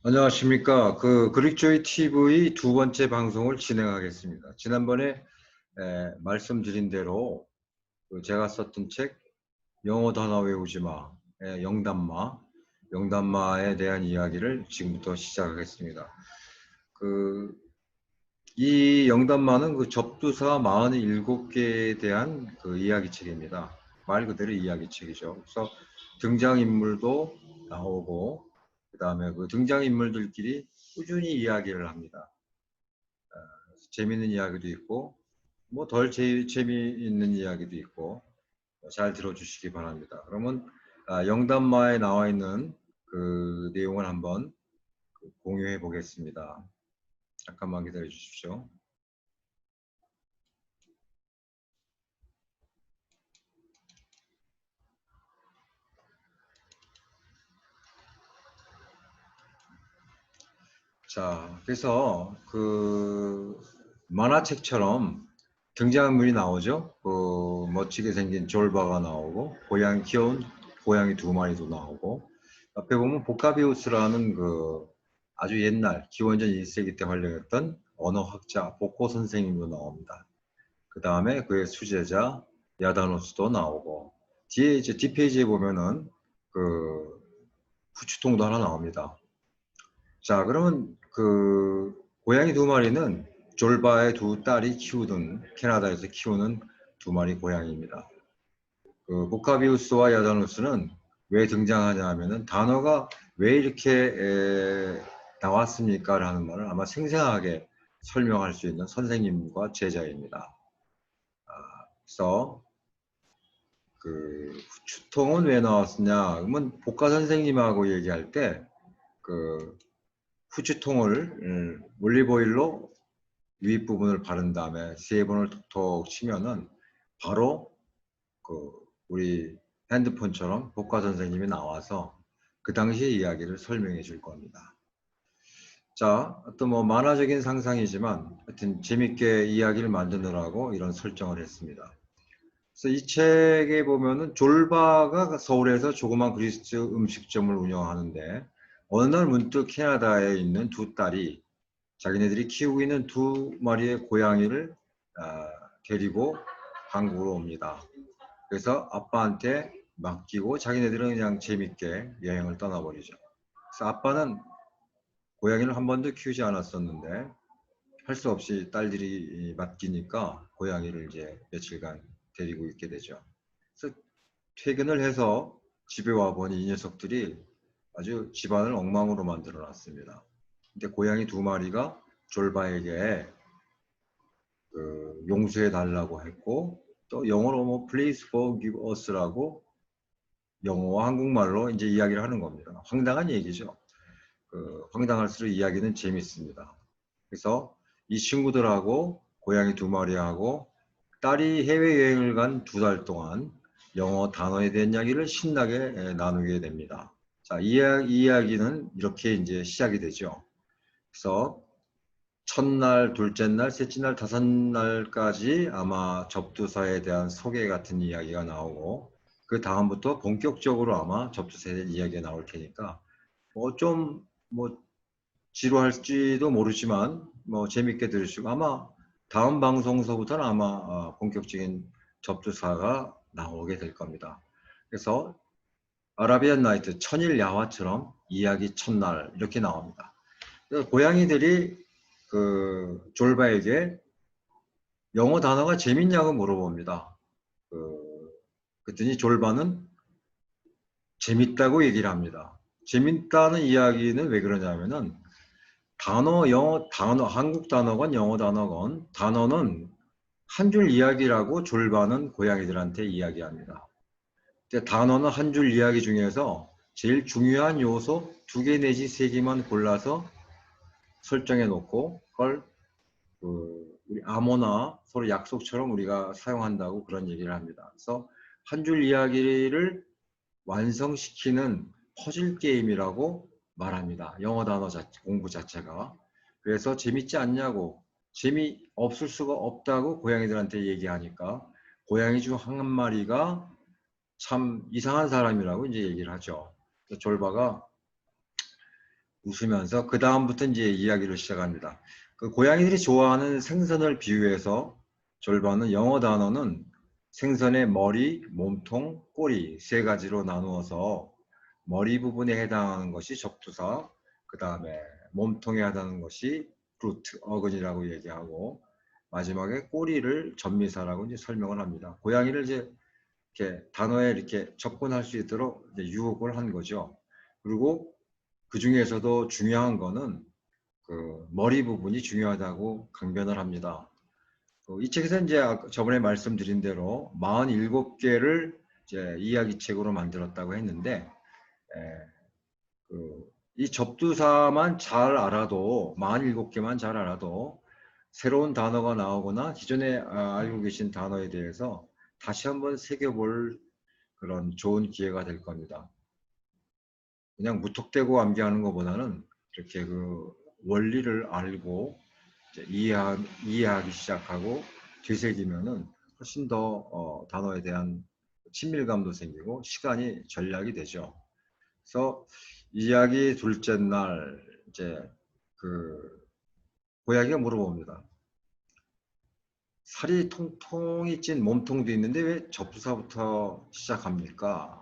안녕하십니까. 그릭조이 TV 두 번째 방송을 진행하겠습니다. 지난번에 말씀드린 대로 제가 썼던 책 영어 단어 외우지 마, 영단마에 대한 이야기를 지금부터 시작하겠습니다. 이 영단마는 접두사 47개에 대한 이야기책입니다. 말 그대로 이야기책이죠. 그래서 등장인물도 나오고 그 다음에 등장인물들끼리 꾸준히 이야기를 합니다. 재미있는 이야기도 있고 뭐 덜 재미있는 이야기도 있고 잘 들어주시기 바랍니다. 그러면 영단마에 나와 있는 그 내용을 한번 공유해 보겠습니다. 잠깐만 기다려 주십시오. 자, 그래서 만화책처럼 등장인물이 나오죠. 멋지게 생긴 졸바가 나오고 귀여운 고양이 두 마리도 나오고 앞에 보면 보카비우스라는 아주 옛날 기원전 1세기 때 활용했던 언어학자 보코 선생님도 나옵니다. 그 다음에 그의 수제자 야다노스도 나오고 뒤에 이제 뒷페이지에 보면은 후추통도 하나 나옵니다. 자, 그러면 고양이 두 마리는 졸바의 두 딸이 키우던 캐나다에서 키우는 두 마리 고양이입니다. 보카비우스와 야다누스는 왜 등장하냐 하면은 단어가 왜 이렇게 나왔습니까? 라는 말을 아마 생생하게 설명할 수 있는 선생님과 제자입니다. 그래서 후추통은 왜 나왔느냐? 그러면 복가 선생님하고 얘기할 때 후추통을 올리브오일로 윗부분을 바른 다음에 3번을 톡톡 치면은 바로 우리 핸드폰처럼 복과 선생님이 나와서 그 당시의 이야기를 설명해 줄 겁니다. 자, 어떤 만화적인 상상이지만 하여튼 재밌게 이야기를 만드느라고 이런 설정을 했습니다. 그래서 이 책에 보면은 졸바가 서울에서 조그만 그리스 음식점을 운영하는데 어느 날 문득 캐나다에 있는 두 딸이 자기네들이 키우고 있는 두 마리의 고양이를 데리고 한국으로 옵니다. 그래서 아빠한테 맡기고 자기네들은 그냥 재밌게 여행을 떠나버리죠. 그래서 아빠는 고양이를 한 번도 키우지 않았었는데 할 수 없이 딸들이 맡기니까 고양이를 이제 며칠간 데리고 있게 되죠. 그래서 퇴근을 해서 집에 와보니 이 녀석들이 아주 집안을 엉망으로 만들어 놨습니다. 근데 고양이 두 마리가 졸바에게 용서해 달라고 했고 또 영어로 please forgive us라고 영어와 한국말로 이제 이야기를 하는 겁니다. 황당한 얘기죠. 황당할수록 이야기는 재밌습니다. 그래서 이 친구들하고 고양이 두 마리하고 딸이 해외여행을 간 2달 동안 영어 단어에 대한 이야기를 신나게 나누게 됩니다. 자, 이 이야기는 이렇게 이제 시작이 되죠. 그래서 첫날, 둘째 날, 셋째 날, 5날까지 아마 접두사에 대한 소개 같은 이야기가 나오고 그 다음부터 본격적으로 아마 접두사에 대한 이야기가 나올 테니까 지루할지도 모르지만 재밌게 들으시고 아마 다음 방송서부터는 아마 본격적인 접두사가 나오게 될 겁니다. 그래서 아라비안 나이트 천일 야화처럼 이야기 첫날 이렇게 나옵니다. 고양이들이 졸바에게 영어 단어가 재밌냐고 물어봅니다. 그랬더니 졸바는 재밌다고 얘기를 합니다. 재밌다는 이야기는 왜 그러냐면은 한국 단어건 영어 단어건 단어는 한 줄 이야기라고 졸바는 고양이들한테 이야기합니다. 근데 단어는 한 줄 이야기 중에서 제일 중요한 요소 2개 내지 3개만 골라서 설정해 놓고 그걸 우리 암호나 서로 약속처럼 우리가 사용한다고 그런 얘기를 합니다. 그래서 한 줄 이야기를 완성시키는 퍼즐 게임이라고 말합니다. 영어 단어 공부 자체가. 그래서 재밌지 않냐고, 재미없을 수가 없다고 고양이들한테 얘기하니까 고양이 중 한 마리가 참 이상한 사람이라고 이제 얘기를 하죠. 졸바가 웃으면서 그 다음부터 이제 이야기를 시작합니다. 그 고양이들이 좋아하는 생선을 비유해서 졸반은 영어 단어는 생선의 머리, 몸통, 꼬리 세 가지로 나누어서 머리 부분에 해당하는 것이 접두사, 그 다음에 몸통에 해당하는 것이 루트, 어근이라고 얘기하고 마지막에 꼬리를 전미사라고 이제 설명을 합니다. 고양이를 이제 이렇게 단어에 이렇게 접근할 수 있도록 이제 유혹을 한 거죠. 그리고 그 중에서도 중요한 거는 그 머리 부분이 중요하다고 강변을 합니다. 이 책에서 이제 저번에 말씀드린 대로 47개를 이제 이야기책으로 만들었다고 했는데, 이 접두사만 잘 알아도, 47개만 잘 알아도 새로운 단어가 나오거나 기존에 알고 계신 단어에 대해서 다시 한번 새겨볼 그런 좋은 기회가 될 겁니다. 그냥 무턱대고 암기하는 것보다는 이렇게 그 원리를 알고 이해하기 시작하고 되새기면은 훨씬 더 단어에 대한 친밀감도 생기고 시간이 절약이 되죠. 그래서 이야기 둘째 날 이제 그 고양이가 물어봅니다. 살이 통통이 찐 몸통도 있는데 왜 접두사부터 시작합니까?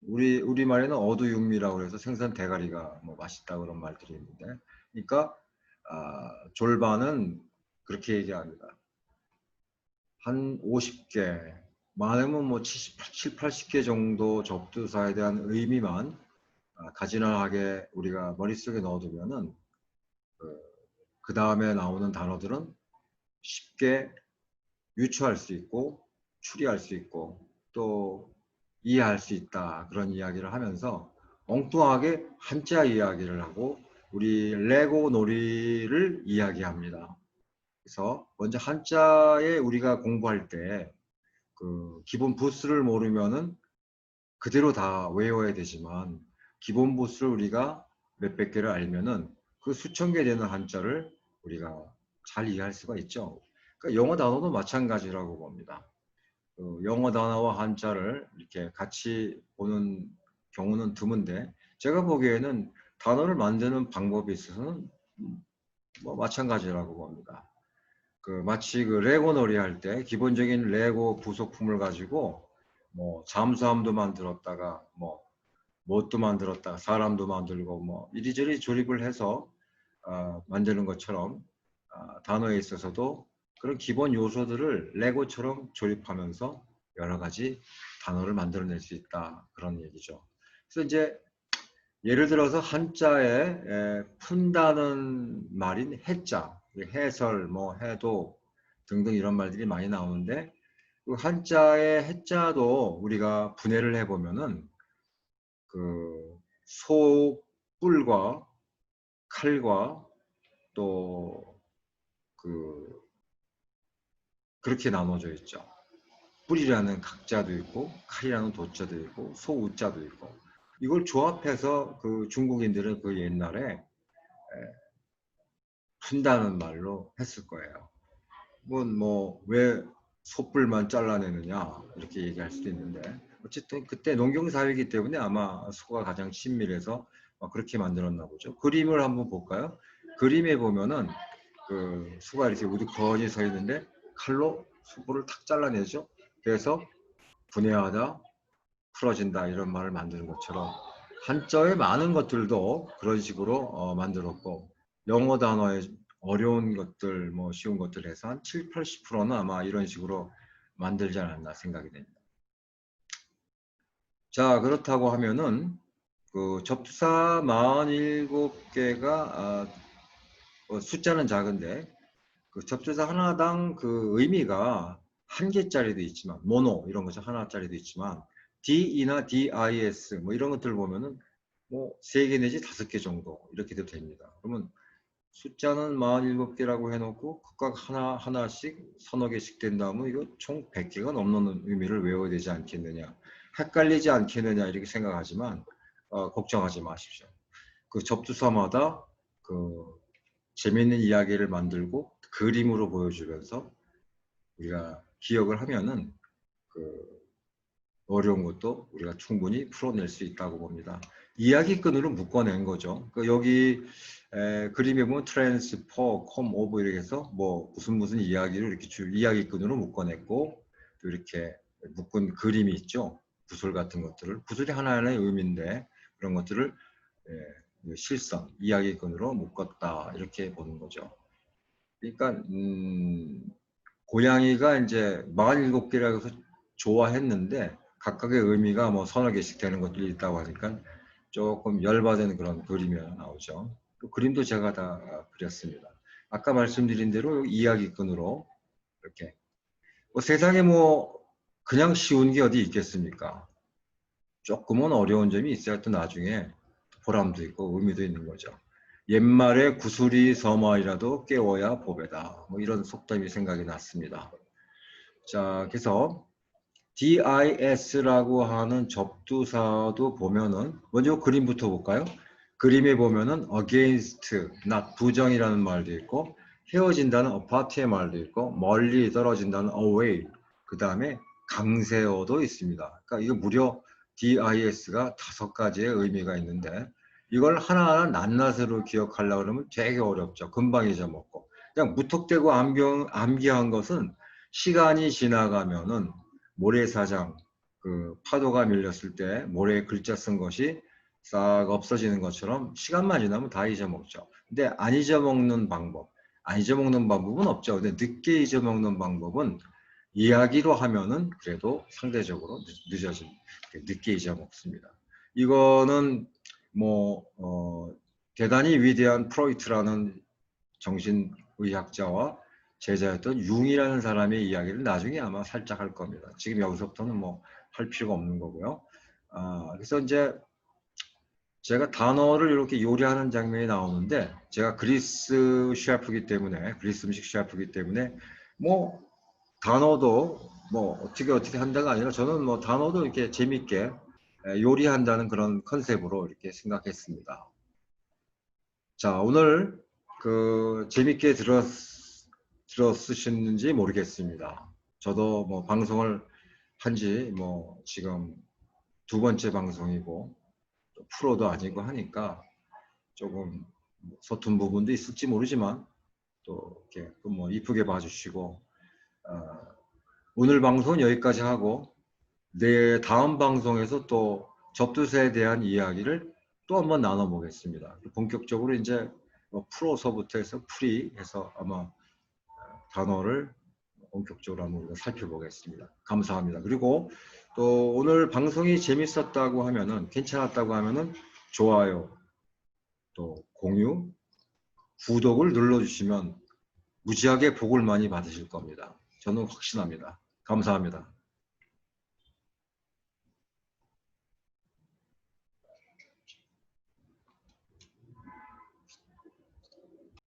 우리말에는 어두육미라고 해서 생선 대가리가 뭐 맛있다 그런 말들이 있는데, 그러니까 졸반은 그렇게 얘기합니다. 한 50개, 많으면 뭐 70, 80개 정도 접두사에 대한 의미만 가지런하게 우리가 머릿속에 넣어두면은 그 다음에 나오는 단어들은 쉽게 유추할 수 있고 추리할 수 있고 또 이해할 수 있다, 그런 이야기를 하면서 엉뚱하게 한자 이야기를 하고 우리 레고 놀이를 이야기합니다. 그래서 먼저 한자에 우리가 공부할 때 그 기본 부수를 모르면은 그대로 다 외워야 되지만 기본 부수를 우리가 몇백 개를 알면은 그 수천 개 되는 한자를 우리가 잘 이해할 수가 있죠. 그러니까 영어 단어도 마찬가지라고 봅니다. 영어 단어와 한자를 이렇게 같이 보는 경우는 드문데, 제가 보기에는 단어를 만드는 방법에 있어서는 뭐 마찬가지라고 봅니다. 마치 그 레고 놀이 할 때 기본적인 레고 부속품을 가지고 뭐 잠수함도 만들었다가 뭐 뭣도 만들었다가 사람도 만들고 뭐 이리저리 조립을 해서 만드는 것처럼 단어에 있어서도 그런 기본 요소들을 레고처럼 조립하면서 여러 가지 단어를 만들어낼 수 있다, 그런 얘기죠. 그래서 이제 예를 들어서 한자에 푼다는 말인 해자, 해설, 뭐 해도 등등 이런 말들이 많이 나오는데, 그 한자의 해자도 우리가 분해를 해보면은 그 소뿔과 칼과 또 그렇게 나눠져 있죠. 뿔이라는 각자도 있고 칼이라는 도자도 있고 소우자도 있고, 이걸 조합해서 그 중국인들은 그 옛날에 푼다는 말로 했을 거예요. 뭐 왜 소뿔만 잘라내느냐 이렇게 얘기할 수도 있는데, 어쨌든 그때 농경사회이기 때문에 아마 소가 가장 친밀해서 그렇게 만들었나 보죠. 그림을 한번 볼까요? 그림에 보면은 그 소가 이렇게 우두커니 서 있는데 칼로 소뿔을 탁 잘라내죠. 그래서 분해하다, 풀어진다, 이런 말을 만드는 것처럼 한자의 많은 것들도 그런 식으로 만들었고, 영어 단어의 어려운 것들, 뭐 쉬운 것들 해서 한 7, 80%는 아마 이런 식으로 만들지 않았나 생각이 됩니다. 자, 그렇다고 하면은 그 접두사 47개가 숫자는 작은데 그 접두사 하나당 그 의미가 한 개짜리도 있지만, 모노 이런 거죠. 하나짜리도 있지만 DE나 DIS 뭐 이런 것들 보면은 뭐 3개 내지 5개 정도 이렇게 돼도 됩니다. 그러면 숫자는 47개라고 해놓고 각각 하나씩 서너 개씩 된다면 이거 총 100개가 넘는 의미를 외워야 되지 않겠느냐, 헷갈리지 않겠느냐 이렇게 생각하지만 걱정하지 마십시오. 그 접두사마다 그 재미있는 이야기를 만들고 그림으로 보여주면서 우리가 기억을 하면은 그 어려운 것도 우리가 충분히 풀어낼 수 있다고 봅니다. 이야기끈으로 묶어낸 거죠. 그 여기 그림에 보면 트랜스퍼, 컴 오브 이렇게 해서 뭐 무슨 이야기를 이렇게 이야기끈으로 묶어냈고 또 이렇게 묶은 그림이 있죠. 구슬 같은 것들을 구슬이 하나하나의 의미인데 그런 것들을 실선, 이야기끈으로 묶었다 이렇게 보는 거죠. 그러니까 고양이가 이제 47개라고 해서 좋아했는데 각각의 의미가 뭐 서너 개씩 되는 것들이 있다고 하니까 조금 열받은 그런 그림이 나오죠. 그 그림도 제가 다 그렸습니다. 아까 말씀드린 대로 이야기끈으로 이렇게 뭐 세상에 뭐 그냥 쉬운 게 어디 있겠습니까? 조금은 어려운 점이 있어야 또 나중에 보람도 있고 의미도 있는 거죠. 옛말에 구슬이 서마이라도 깨워야 보배다. 뭐 이런 속담이 생각이 났습니다. 자, 그래서 DIS라고 하는 접두사도 보면은 먼저 그림부터 볼까요? 그림에 보면은 against, not 부정이라는 말도 있고 헤어진다는 apart의 말도 있고 멀리 떨어진다는 away, 그 다음에 강세어도 있습니다. 그러니까 이거 무려 DIS가 5가지의 의미가 있는데 이걸 하나하나 낱낱으로 기억하려고 그러면 되게 어렵죠. 금방 잊어먹고. 그냥 무턱대고 암기한 것은 시간이 지나가면은 모래사장, 그 파도가 밀렸을 때 모래에 글자 쓴 것이 싹 없어지는 것처럼 시간만 지나면 다 잊어먹죠. 근데 안 잊어먹는 방법, 안 잊어먹는 방법은 없죠. 근데 늦게 잊어먹는 방법은 이야기로 하면은 그래도 상대적으로 늦어진, 늦게 잊어먹습니다. 이거는 뭐 대단히 위대한 프로이트라는 정신의학자와 제자였던 융이라는 사람의 이야기를 나중에 아마 살짝 할 겁니다. 지금 여기서부터는 뭐 할 필요가 없는 거고요. 그래서 이제 제가 단어를 이렇게 요리하는 장면이 나오는데 제가 그리스 셰프이기 때문에 그리스 음식 셰프이기 때문에 뭐 단어도 뭐 어떻게 한다가 아니라 저는 뭐 단어도 이렇게 재밌게 요리한다는 그런 컨셉으로 이렇게 생각했습니다. 자, 오늘 그 재밌게 들었으셨는지 모르겠습니다. 저도 뭐 방송을 한지 뭐 지금 2번째 방송이고 프로도 아니고 하니까 조금 서툰 부분도 있을지 모르지만 또 이렇게 뭐 이쁘게 봐주시고 오늘 방송은 여기까지 하고 내 다음 방송에서 또 접두사에 대한 이야기를 또 한번 나눠보겠습니다. 본격적으로 이제 뭐 프로서부터 해서 프리 해서 아마 단어를 본격적으로 한번 우리가 살펴보겠습니다. 감사합니다. 그리고 또 오늘 방송이 재밌었다고 하면은 괜찮았다고 하면은 좋아요, 또 공유, 구독을 눌러주시면 무지하게 복을 많이 받으실 겁니다. 저는 확신합니다. 감사합니다.